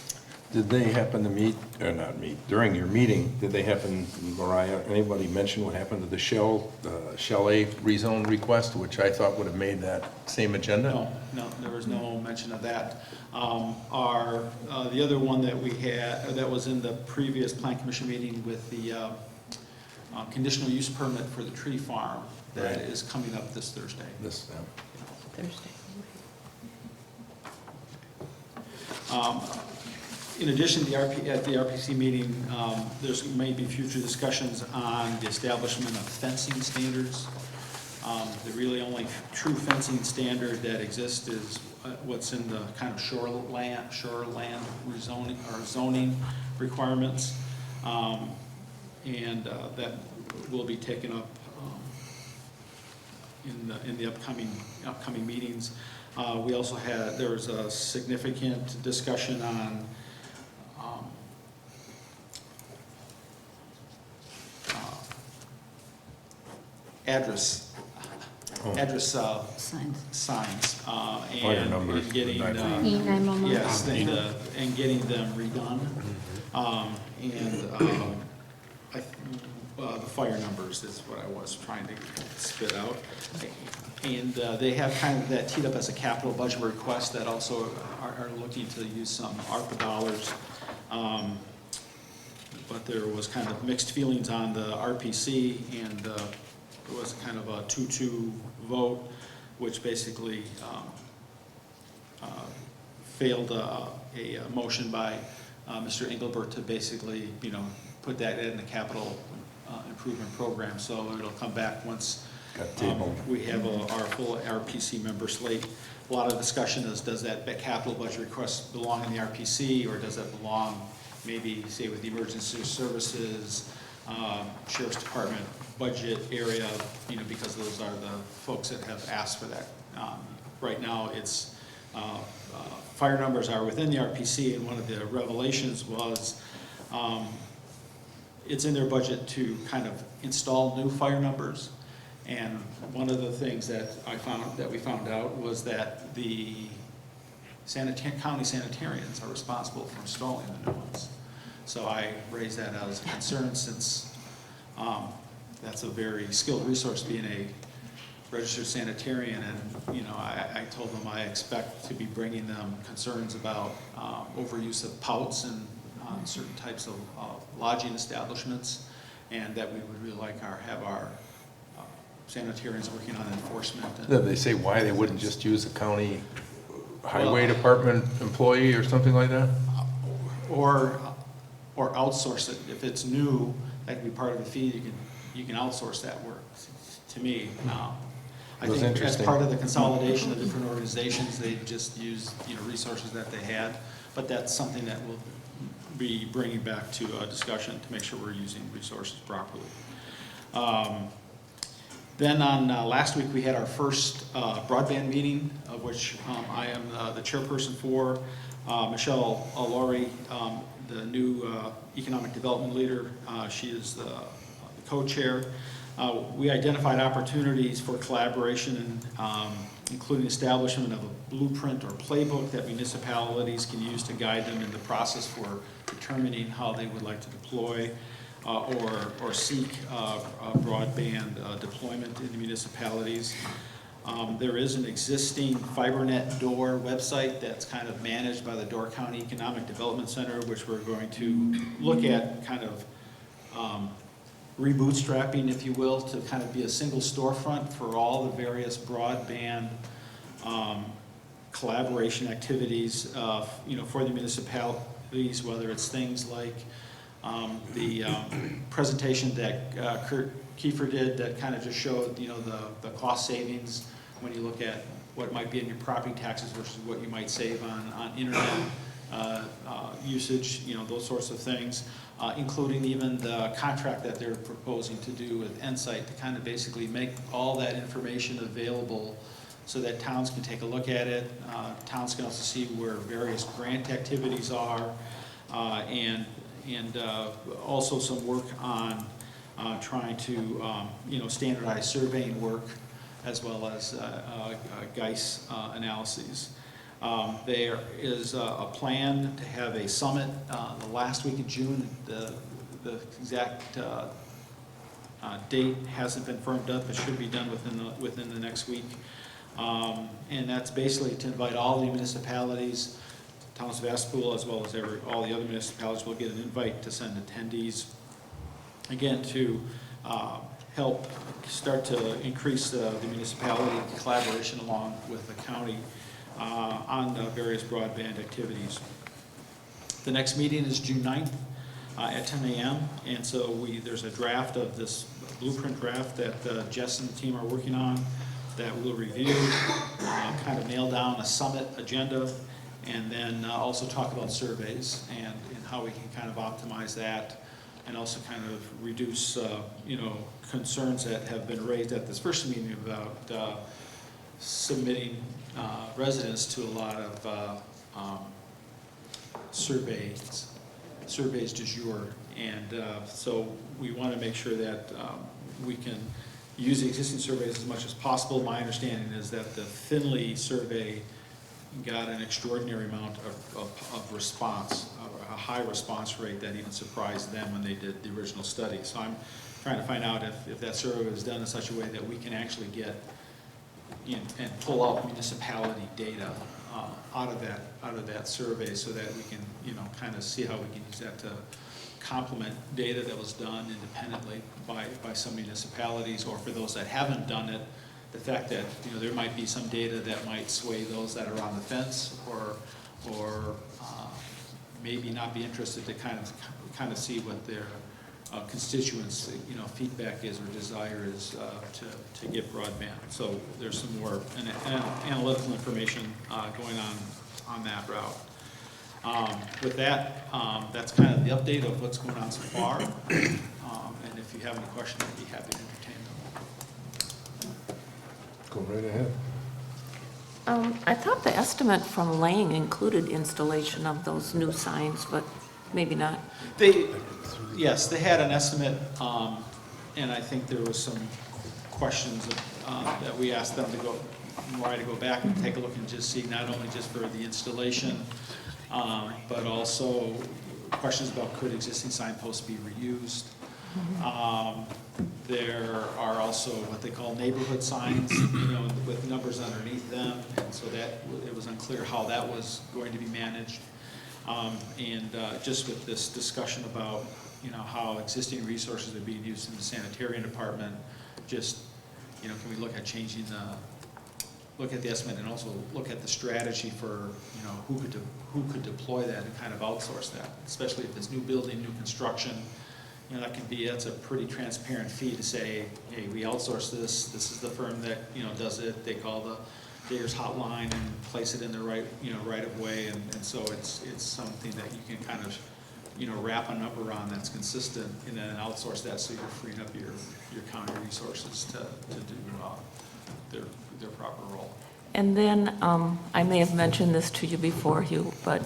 Did they happen to meet, or not meet, during your meeting, did they happen, Mariah, anybody mention what happened to the Shell A rezone request, which I thought would have made that same agenda? No, there was no mention of that. The other one that we had, that was in the previous Plan Commission meeting with the conditional use permit for the tree farm, that is coming up this Thursday. Thursday. In addition, at the RPC meeting, there's maybe future discussions on the establishment of fencing standards. The really only true fencing standard that exists is what's in the kind of shoreland rezoning or zoning requirements, and that will be taken up in the upcoming meetings. We also had, there was a significant discussion on address signs, Fire numbers. and getting E911. yes, and getting them redone, the fire numbers is what I was trying to spit out. And they have kind of that teed up as a capital budget request that also are looking to use some ARPA dollars. But there was kind of mixed feelings on the RPC, and it was kind of a 2-2 vote, which basically failed a motion by Mr. Engelbert to basically, you know, put that in the capital improvement program. So it'll come back once we have our full RPC member slate. A lot of discussion is, does that capital budget request belong in the RPC, or does it belong maybe, say, with the emergency services, Sheriff's Department budget area, you know, because those are the folks that have asked for that. Right now, it's fire numbers are within the RPC, and one of the revelations was it's in their budget to kind of install new fire numbers, And one of the things that we found out was that the county sanitarians are responsible for installing the new ones. So I raised that as a concern, since that's a very skilled resource, being a registered sanitarian, and, you know, I told them I expect to be bringing them concerns about overuse of pouts and certain types of lodging establishments, and that we would really like have our sanitarians working on enforcement. Did they say why they wouldn't just use a county highway department employee or something like that? Or outsource it. If it's new, that can be part of the fee, you can outsource that work, to me. I That's think as interesting. part of the consolidation of different organizations, they just used, you know, resources that they had, but that's something that we'll be bringing back to a discussion to make sure we're using resources properly. Then on last week, we had our first broadband meeting, of which I am the chairperson for. Michelle Laurie, the new economic development leader, she is the co-chair. We identified opportunities for collaboration, including establishment of a blueprint or playbook that municipalities can use to guide them in the process for determining how they would like to deploy or seek broadband deployment in the municipalities. There is an existing FiberNet Door website that's kind of managed by the Door County Economic Development Center, which we're going to look at kind of rebootstrapping, if you will, to kind of be a single storefront for all the various broadband collaboration activities, you know, for the municipalities, whether it's things like the presentation that Kurt Kiefer did that kind of just showed, you know, the cost savings when you look at what might be in your property taxes versus what you might save on internet usage, you know, those sorts of things, including even the contract that they're proposing to do with Ensight to kind of basically make all that information available so that towns can take a look at it. Towns can also see where various grant activities are, and also some work on trying to, you know, standardize surveying work as well as GEIS analyses. There is a plan to have a summit the last week of June. The exact date hasn't been firmed up. It should be done within the next week. And that's basically to invite all the municipalities, town of Sevastopol, as well as all the other municipalities will get an invite to send attendees, again, to help start to increase the municipality collaboration along with the county on the various broadband activities. The next meeting is June 9th at 10 a.m. And so there's a draft of this blueprint draft that Jess and the team are working on that we'll review, kind of nail down a summit agenda, and then also talk about surveys and how we can kind of optimize that, and also kind of reduce, you know, concerns that have been raised at this first meeting about submitting residents to a lot of surveys du jour. And so we want to make sure that we can use the existing surveys as much as possible. My understanding is that the Finley survey got an extraordinary amount of response, a high response rate that even surprised them when they did the original study. So I'm trying to find out if that survey was done in such a way that we can actually get and pull out municipality data out of that survey, so that we can, you know, kind of see how we can use that to complement data that was done independently by some municipalities, or for those that haven't done it, the fact that, you know, there might be some data that might sway those that are on the fence, or maybe not be interested to kind of see what their constituents, you know, feedback is or desire is to get broadband. So there's some more analytical information going on that route. With that, that's kind of the update of what's going on so far. And if you have any questions, I'd be happy to entertain them. Go right ahead. I thought the estimate from Lang included installation of those new signs, but maybe not. Yes, they had an estimate, and I think there was questions that we asked them to go back and take a look and just see, not only just for the installation, but also questions about could existing signposts be reused. There are also what they call neighborhood signs, with numbers underneath them, and so that, it was unclear how that was going to be managed. Just with this discussion about, how existing resources are being used in the sanitarian department, just, can we look at changing look at the estimate and also look at the strategy for, who could deploy that and kind of outsource that, especially if it's new building, new construction. That's a pretty transparent fee to say, hey, we outsource this is the firm that, does it, they call the digger's hotline and place it in the right of way, and so it's something that you can kind of, wrap a number on that's consistent, and then outsource that, so you're freeing up your county resources to do their proper role. And then, I may have mentioned this to you before, Hugh, but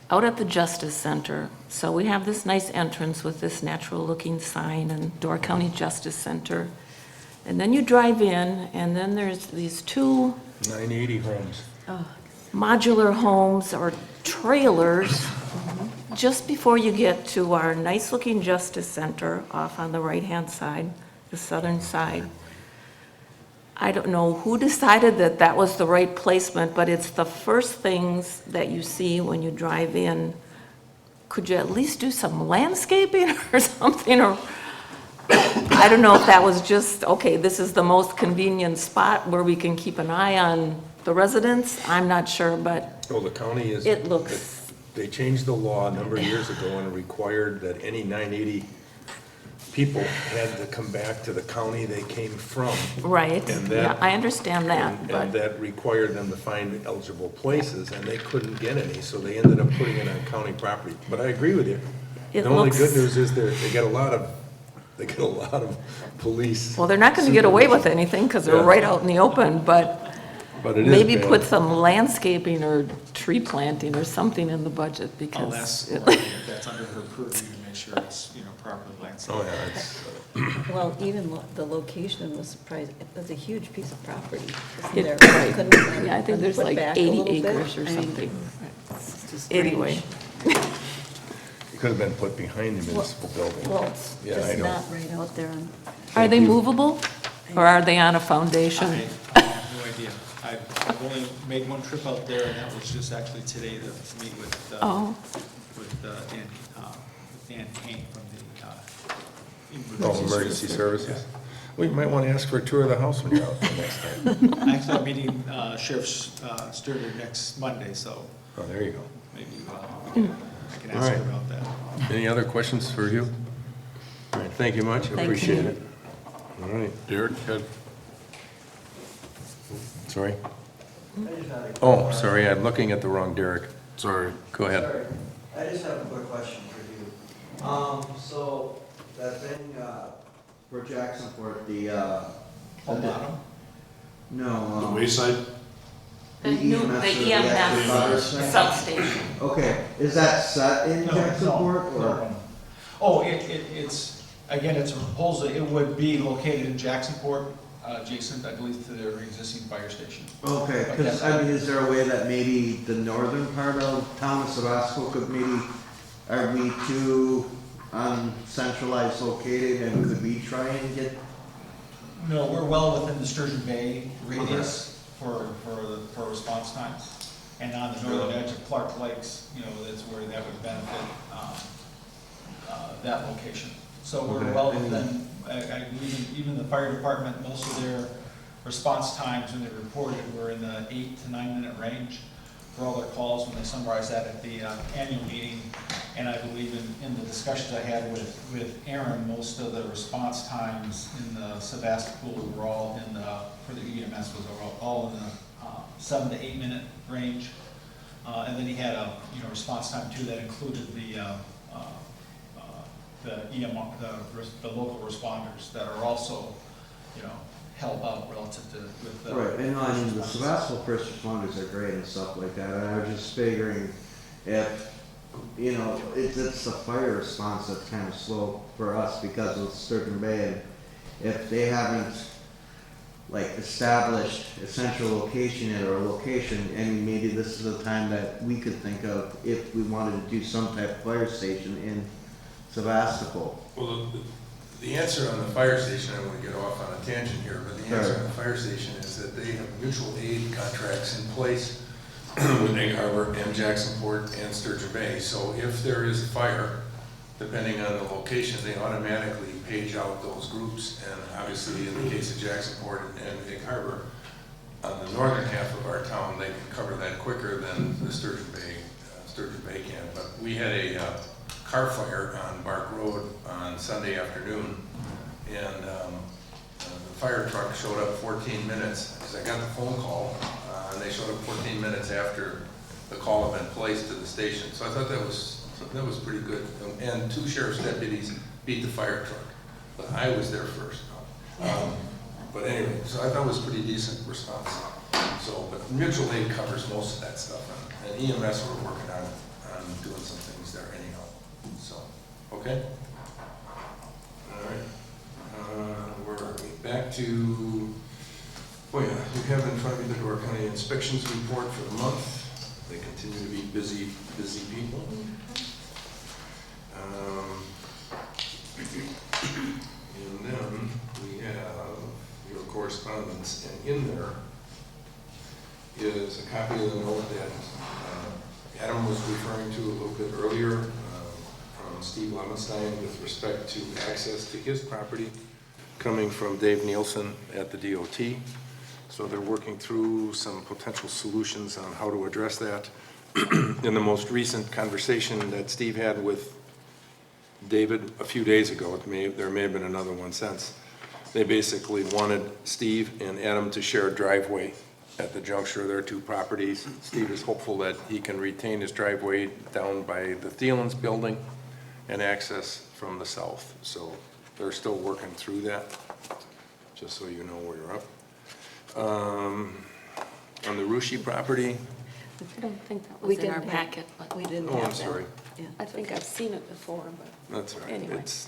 out at the Justice Center, so we have this nice entrance with this natural-looking sign and Door County Justice Center. And then you drive in, and then there's these two 980 homes. modular homes or trailers just before you get to our nice-looking Justice Center off on the right-hand side, the southern side. I don't know who decided that that was the right placement, but it's the first things that you see when you drive in. Could you at least do some landscaping or something? Or I don't know if that was just, okay, this is the most convenient spot where we can keep an eye on the residents. I'm not sure, but Well, the county is. it looks, They changed the law a number of years ago and it required that any 980 people had to come back to the county they came from. right, And yeah, that- I understand that, And but, that required them to find eligible places, and they couldn't get any, so they ended up putting it on county property. But I agree with you. It The only looks- good news is they get a lot of police. well, they're not gonna get away with anything, because they're Yeah. right out in the open, but But it is maybe bad. put some landscaping or tree planting or something in the budget, because. I'll ask it- Lori if that's under her purview to make sure it's, properly landscaped. Oh, yeah, it's, Well, even the location was surprising. It was a huge piece of property. Isn't It- there? right. Couldn't it have Yeah, I think been there's put like back a 80 little bit? acres or I mean, something. it's just Anyway, strange. it could have been put behind the municipal building. Well, it's Yeah, I just know. not right out there on. are they you. movable, or are they on a I foundation? have no idea. I've only made one trip out there, and that was just actually today to meet with, Oh, Dan Kane from the, Emergency services. We might want to ask for a tour of the house when you're out there next time. Actually, I'm meeting Sheriff Sturgeon next Monday, so Oh, there you go. maybe I can All ask her right. about that. Any other questions for you? All right, thank you much, I Thank appreciate you. it. All right, Derek had, sorry. Oh, sorry, I'm looking at the wrong Derek. sorry, Go ahead. Sorry, I just have a quick question for you. So that thing, for Jacksonport, the, Bottom? no, the Wayside, the new, the the EMS EMS substation. okay, is that set in No, Jacksonport no, or? no. Oh, it's, again, it's a proposal, it would be located in Jacksonport, adjacent, I believe, to their existing fire station. Okay, because, I mean, is there a way that maybe the northern part of town of Sevastopol could maybe, are we too centralized located and could we try and get? No, we're well within the Sturgeon Bay radius for response times. And on the northern edge of Clark Lakes, that's where that would benefit, that location. So we're Okay. well within, I believe even the fire department, most of their response times when they reported were in the 8 to 9 minute range for all their calls when they summarized that at the annual meeting. And I believe in the discussions I had with Aaron, most of the response times in the Sevastopol were all in the, for the EMS was all in the 7 to 8 minute range. And then he had a response time too that included the local responders that are also help out relative to with the. Right, and I mean, the Sevastopol first responders are great and stuff like that, and I was just figuring if, it's the fire response that's kind of slow for us because of Sturgeon Bay, and if they haven't like established a central location or a location, and maybe this is a time that we could think of if we wanted to do some type of fire station in Sevastopol. Well, the answer on the fire station, I want to get off on a tangent here, but the answer on the fire station is that they have mutual aid contracts in place with Egg Harbor and Jacksonport and Sturgeon Bay. So if there is a fire, depending on the location, they automatically page out those groups. And obviously, in the case of Jacksonport and Egg Harbor, on the northern half of our town, they can cover that quicker than the Sturgeon Bay can. But we had a car fire on Bark Road on Sunday afternoon, and the fire truck showed up 14 minutes, because I got the phone call, and they showed up 14 minutes after the call had been placed to the station. So I thought that was pretty good. And 2 sheriff's deputies beat the fire truck, but I was there first. But anyway, so I thought it was a pretty decent response. So, but mutual aid covers most of that stuff, and EMS we're working on doing some things there anyhow. So, okay. All right. Where are we? Back to, oh yeah, you have in front of you the Door County Inspections Report for the month. They continue to be busy people. And then we have your correspondence, and in there is a copy of the note that Adam was referring to a little bit earlier from Steve Lemenstein with respect to access to his property coming from Dave Nielsen at the DOT. So they're working through some potential solutions on how to address that. In the most recent conversation that Steve had with David a few days ago, there may have been another one since, they basically wanted Steve and Adam to share a driveway at the juncture of their 2 properties. Steve is hopeful that he can retain his driveway down by the Thielens building and access from the south. So they're still working through that, just so you know where you're up. On the Rushi property, I don't think that We was in our didn't have- packet, but We didn't oh, have I'm that. sorry, Yeah. I think I've seen it before, but that's all right. Anyway. It's,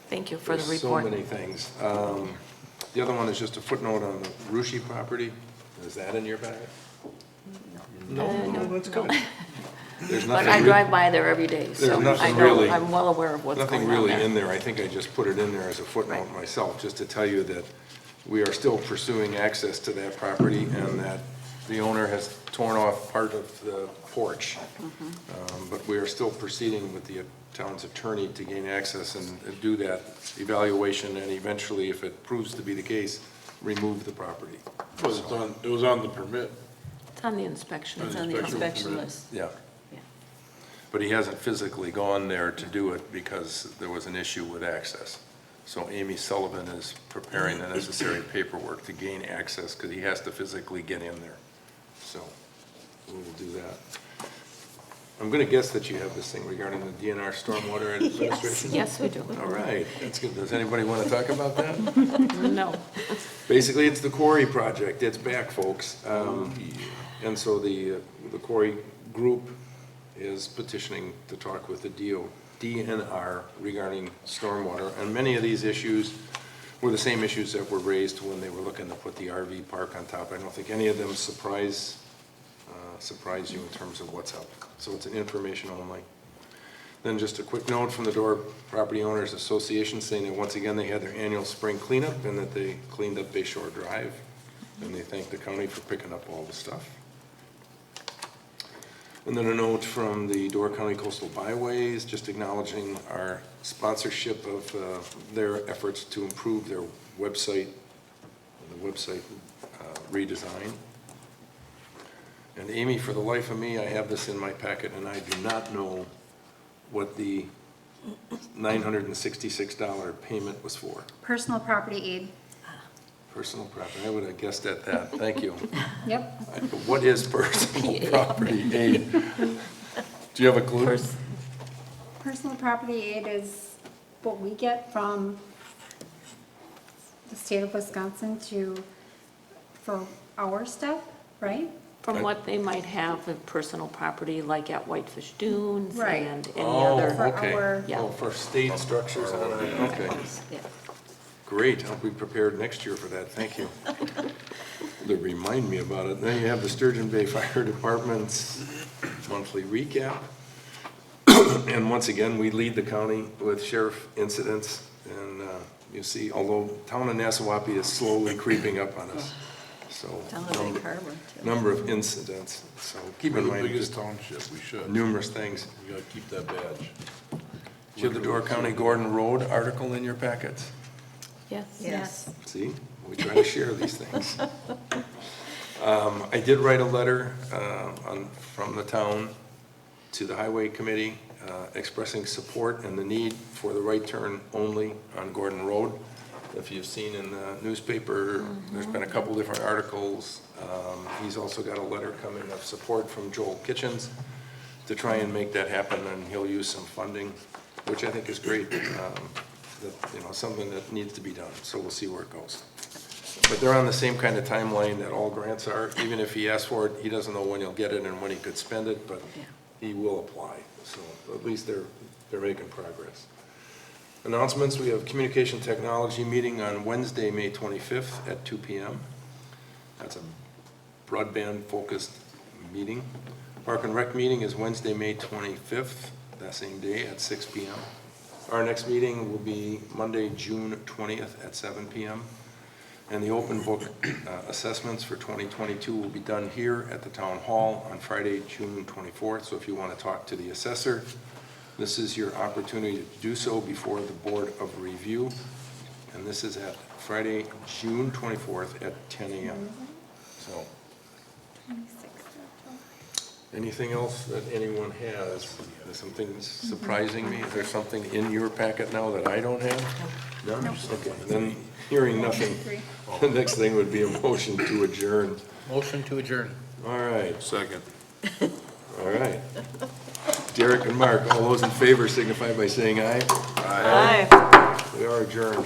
thank you for the there's report. so many things. The other one is just a footnote on the Rushi property. Is that in your packet? No, That's good. There's But nothing I re- drive by there every day, so There's I nothing know, really- I'm well aware of what's going Nothing on really there. in there. I think I just put it in there as a footnote Right. myself, just to tell you that we are still pursuing access to that property and that the owner has torn off part of the porch. But we are still proceeding with the town's attorney to gain access and do that evaluation, and eventually, if it proves to be the case, remove the property. It was on the permit. It's on the inspection. It's on the inspection list. Yeah. Yeah. But he hasn't physically gone there to do it because there was an issue with access. So Amy Sullivan is preparing the necessary paperwork to gain access because he has to physically get in there. So we will do that. I'm going to guess that you have this thing regarding the Dnr Stormwater and Administration? Yes, we do. All right, that's good. Does anybody want to talk about that? No. Basically, it's the quarry project. It's back, folks. And so the quarry group is petitioning to talk with the DNR regarding stormwater. And many of these issues were the same issues that were raised when they were looking to put the RV park on top. I don't think any of them surprise you in terms of what's up. So it's an information only. Then just a quick note from the Door Property Owners Association saying that once again they had their annual spring cleanup and that they cleaned up Bay Shore Drive. And they thank the county for picking up all the stuff. And then a note from the Door County Coastal Byways, just acknowledging our sponsorship of their efforts to improve their website, the website redesign. And Amy, for the life of me, I have this in my packet, and I do not know what the $966 payment was for. Personal property aid. Personal property, I would have guessed at that, thank you. Yep. What is personal property aid? Do you have a clue? Personal property aid is what we get from the state of Wisconsin for our stuff, right? From what they might have of personal property, like at Whitefish Dunes Right. and any Oh, other. For okay. our- Yeah. Oh, for state structures on it, okay. Yeah. Great, I'll be prepared next year for that, thank you. To remind me about it. Then you have the Sturgeon Bay Fire Department's monthly recap. And once again, we lead the county with sheriff incidents. And you see, although town of Nassawappi is slowly creeping up on us. So Town of Lake Harbor, too. number of incidents, so keep We're in the mind biggest just township, we should. numerous things. We gotta keep that badge. Do you have the Door County Gordon Road article in your packets? Yes. Yes. See, we try to share these things. I did write a letter from the town to the Highway Committee expressing support and the need for the right turn only on Gordon Road. If you've seen in the newspaper, there's been a couple different articles. He's also got a letter coming of support from Joel Kitchens to try and make that happen, and he'll use some funding, which I think is great. Something that needs to be done, so we'll see where it goes. But they're on the same kind of timeline that all grants are. Even if he asks for it, he doesn't know when he'll get it and when he could spend it, but he will apply. So at least they're making progress. Announcements, we have communication technology meeting on Wednesday, May 25th at 2 p.m. That's a broadband-focused meeting. Park and Rec meeting is Wednesday, May 25th, that same day at 6 p.m. Our next meeting will be Monday, June 20th at 7 p.m. And the open book assessments for 2022 will be done here at the Town Hall on Friday, June 24th. So if you want to talk to the assessor, this is your opportunity to do so before the Board of Review. And this is at Friday, June 24th at 10 a.m. So, anything else that anyone has? Is something surprising me? Is there something in your packet now that I don't have? No? Okay, then hearing nothing, the next thing would be a motion to adjourn. Motion to adjourn. All right, Second. all right. Derek and Mark, all those in favor signify by saying aye. Aye. We are adjourned.